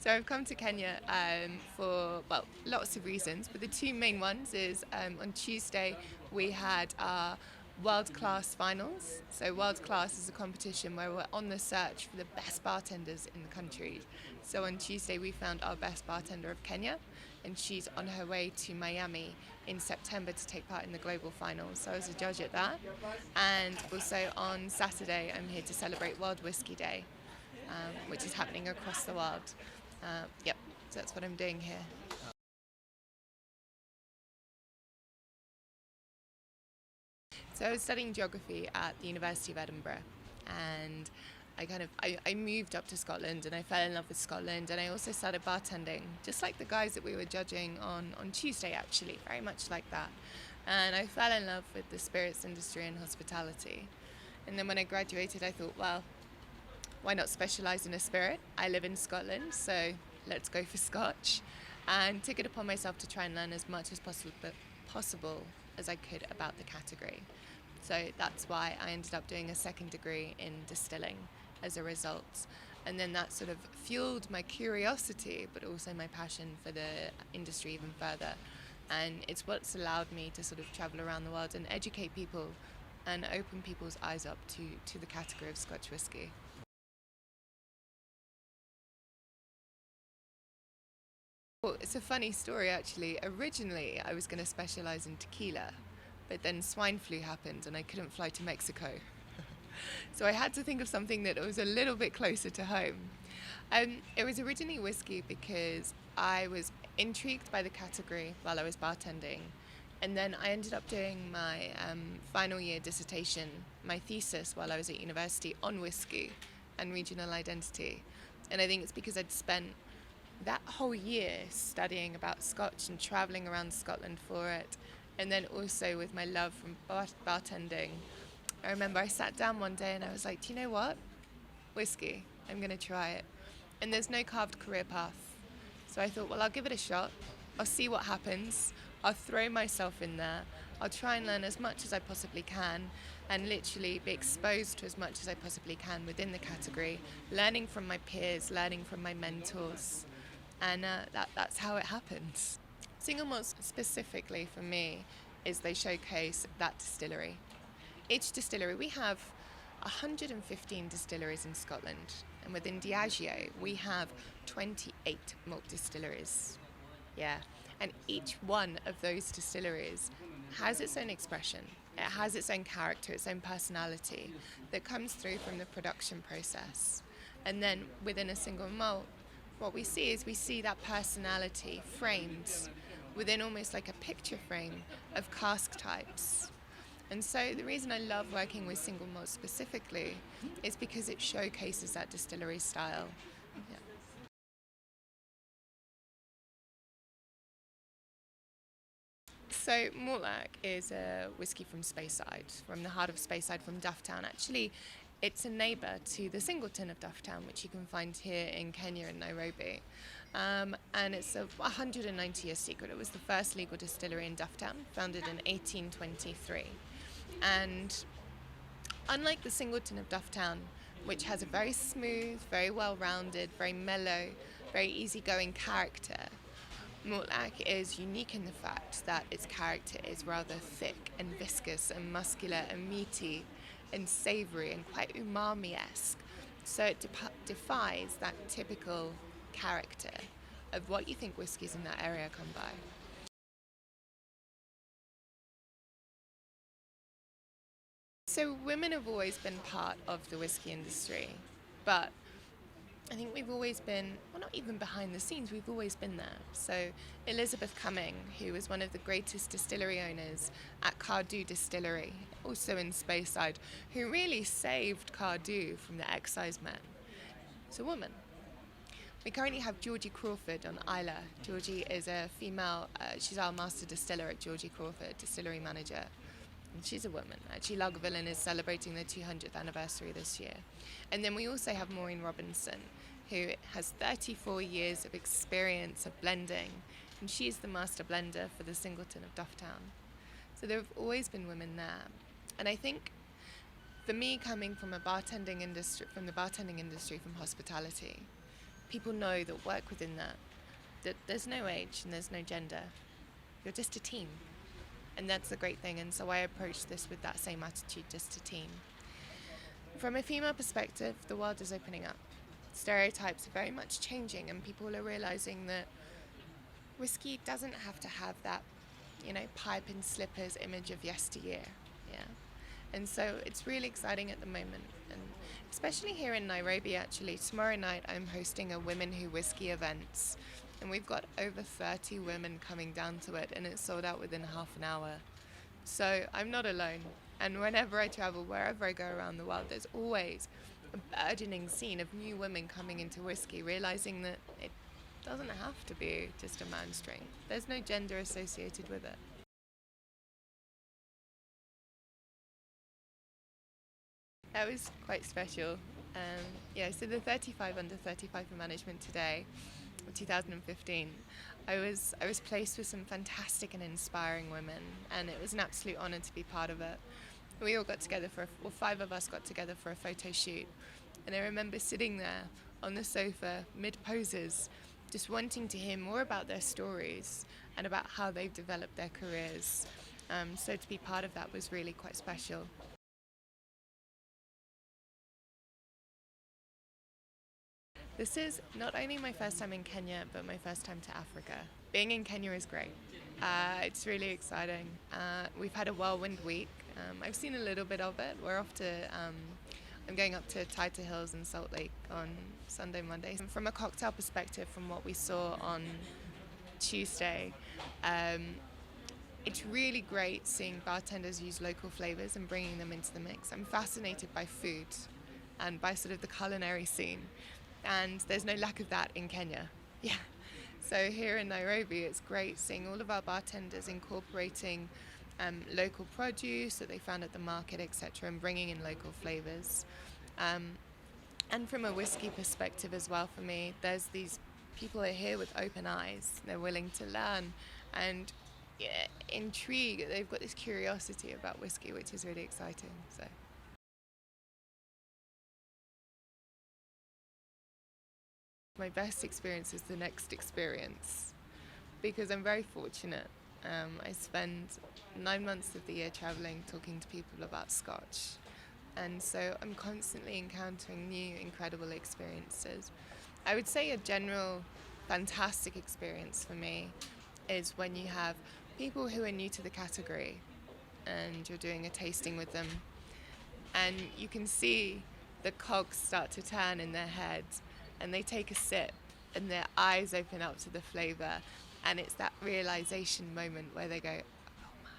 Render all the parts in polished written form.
So I've come to Kenya for, well, lots of reasons, but the two main ones is on Tuesday we had our world class finals. So world class is a competition where we're on the search for the best bartenders in the country. So on Tuesday we found our best bartender of Kenya, and she's on her way to Miami in September to take part in the global finals. So I was a judge at that. And also on Saturday I'm here to celebrate World Whisky Day, which is happening across the world. Yep, so that's what I'm doing here. So I was studying geography at the University of Edinburgh, and I moved up to Scotland and I fell in love with Scotland, and I also started bartending, just like the guys that we were judging on Tuesday actually, very much like that. And I fell in love with the spirits industry and hospitality. And then when I graduated I thought, well, why not specialise in a spirit? I live in Scotland, so let's go for Scotch. And took it upon myself to try and learn as much as possible as I could about the category. So that's why I ended up doing a second degree in distilling as a result. And then that sort of fueled my curiosity, but also my passion for the industry even further. And it's what's allowed me to sort of travel around the world and educate people and open people's eyes up to the category of Scotch whisky. Well, it's a funny story actually. Originally, I was going to specialise in tequila, but then swine flu happened and I couldn't fly to Mexico. So I had to think of something that was a little bit closer to home. It was originally whiskey because I was intrigued by the category while I was bartending. And then I ended up doing my final year dissertation, my thesis while I was at university on whiskey and regional identity. And I think it's because I'd spent that whole year studying about Scotch and travelling around Scotland for it, and then also with my love from bartending. I remember I sat down one day and I was like, do you know what? Whiskey, I'm going to try it. And there's no carved career path. So I thought, well, I'll give it a shot. I'll see what happens. I'll throw myself in there. I'll try and learn as much as I possibly can and literally be exposed to as much as I possibly can within the category, learning from my peers, learning from my mentors. And that's how it happens. Single malts specifically for me is they showcase that distillery. Each distillery, we have 115 distilleries in Scotland, and within Diageo we have 28 malt distilleries. Yeah, and each one of those distilleries has its own expression. It has its own character, its own personality that comes through from the production process. And then within a single malt, what we see is we see that personality framed within almost like a picture frame of cask types. And so the reason I love working with single malt specifically is because it showcases that distillery style. Yeah. So MORTLACH is a whiskey from Speyside, from the heart of Speyside, from Dufftown. Actually, it's a neighbour to the Singleton of Dufftown, which you can find here in Kenya and Nairobi. And it's a 190-year secret. It was the first legal distillery in Dufftown, founded in 1823. And unlike the Singleton of Dufftown, which has a very smooth, very well-rounded, very mellow, very easygoing character, MORTLACH is unique in the fact that its character is rather thick and viscous and muscular and meaty and savoury and quite umami-esque. So it defies that typical character of what you think whiskies in that area come by. So women have always been part of the whiskey industry, but I think we've always been, well, not even behind the scenes, we've always been there. So Elizabeth Cumming, who was one of the greatest distillery owners at Cardew Distillery, also in Speyside, who really saved Cardew from the excise men. It's a woman. We currently have Georgie Crawford on Isla. Georgie is a female, she's our master distiller at Georgie Crawford, distillery manager. And she's a woman. Actually, Lagavulin is celebrating their 200th anniversary this year. And then we also have Maureen Robinson, who has 34 years of experience of blending, and she's the master blender for the Singleton of Dufftown. So there have always been women there. And I think for me, coming from the bartending industry, from hospitality, people know that work within that there's no age and there's no gender. You're just a team. And that's the great thing. And so I approach this with that same attitude, just a team. From a female perspective, the world is opening up. Stereotypes are very much changing, and people are realizing that whiskey doesn't have to have that, pipe and slippers image of yesteryear. Yeah. And so it's really exciting at the moment. And especially here in Nairobi, actually, tomorrow night I'm hosting a Women Who Whiskey event. And we've got over 30 women coming down to it, and it's sold out within half an hour. So I'm not alone. And whenever I travel, wherever I go around the world, there's always a burgeoning scene of new women coming into whiskey, realizing that it doesn't have to be just a man's drink. There's no gender associated with it. That was quite special. So the 35 under 35 for management today, 2015, I was placed with some fantastic and inspiring women, and it was an absolute honour to be part of it. We all got together five of us got together for a photo shoot, and I remember sitting there on the sofa mid-poses, just wanting to hear more about their stories and about how they've developed their careers. So to be part of that was really quite special. This is not only my first time in Kenya, but my first time to Africa. Being in Kenya is great. It's really exciting. We've had a whirlwind week. I've seen a little bit of it. I'm going up to Taita Hills and Salt Lake on Sunday, Monday. From a cocktail perspective, from what we saw on Tuesday, it's really great seeing bartenders use local flavors and bringing them into the mix. I'm fascinated by food and by sort of the culinary scene. And there's no lack of that in Kenya. Yeah. So here in Nairobi, it's great seeing all of our bartenders incorporating local produce that they found at the market, etc., and bringing in local flavors. And from a whiskey perspective as well, for me, there's these people are here with open eyes. They're willing to learn and intrigue. They've got this curiosity about whiskey, which is really exciting. So. My best experience is the next experience, because I'm very fortunate. I spend 9 months of the year traveling, talking to people about Scotch, and so I'm constantly encountering new incredible experiences. I would say a general fantastic experience for me is when you have people who are new to the category and you're doing a tasting with them, and you can see the cogs start to turn in their heads, and they take a sip and their eyes open up to the flavour, and it's that realisation moment where they go, oh my,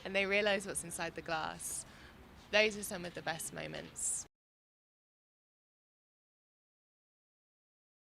and they realise what's inside the glass. Those are some of the best moments.